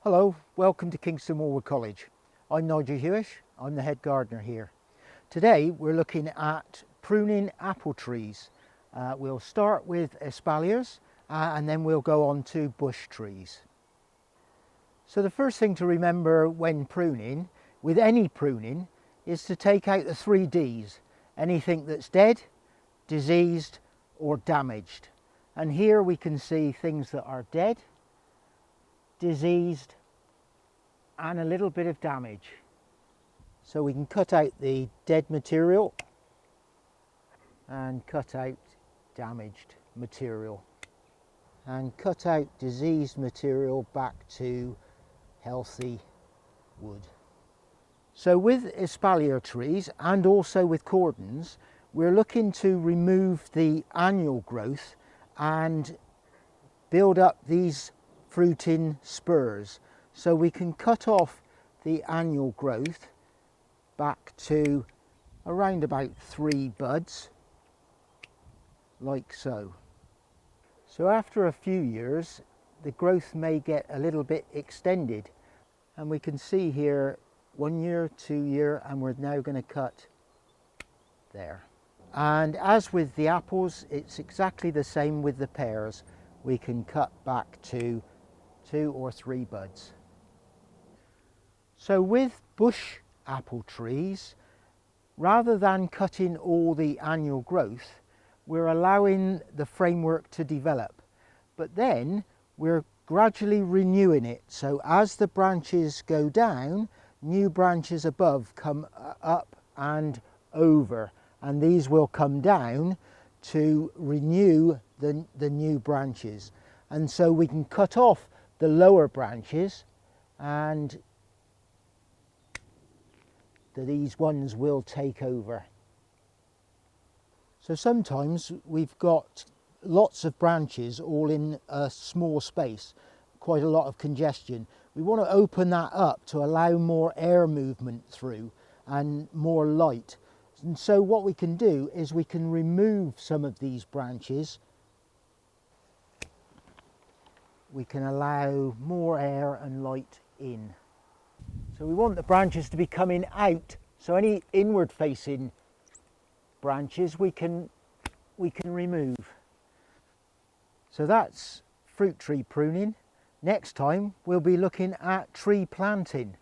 Hello, welcome to Kingston Maurward College. I'm Nigel Hewish, I'm the head gardener here. Today we're looking at pruning apple trees. We'll start with espaliers and then we'll go on to bush trees. So the first thing to remember when pruning, with any pruning, is to take out the 3 Ds. Anything that's dead, diseased or damaged. And here we can see things that are dead, diseased and a little bit of damage. So we can cut out the dead material and cut out damaged material and cut out diseased material back to healthy wood. So with espalier trees and also with cordons, we're looking to remove the annual growth and build up these fruiting spurs. So we can cut off the annual growth back to around about 3 buds, like so. So after a few years, the growth may get a little bit extended, and we can see here 1 year, 2 year, and we're now going to cut there. And as with the apples, it's exactly the same with the pears. We can cut back to 2 or 3 buds. So with bush apple trees, rather than cutting all the annual growth, we're allowing the framework to develop, but then we're gradually renewing it. So as the branches go down, new branches above come up and over, and these will come down to renew the new branches. And so we can cut off the lower branches and these ones will take over. So sometimes we've got lots of branches all in a small space, quite a lot of congestion. We want to open that up to allow more air movement through and more light. And so what we can do is we can remove some of these branches. We can allow more air and light in. So we want the branches to be coming out. So any inward facing branches we can remove. So that's fruit tree pruning. Next time we'll be looking at tree planting.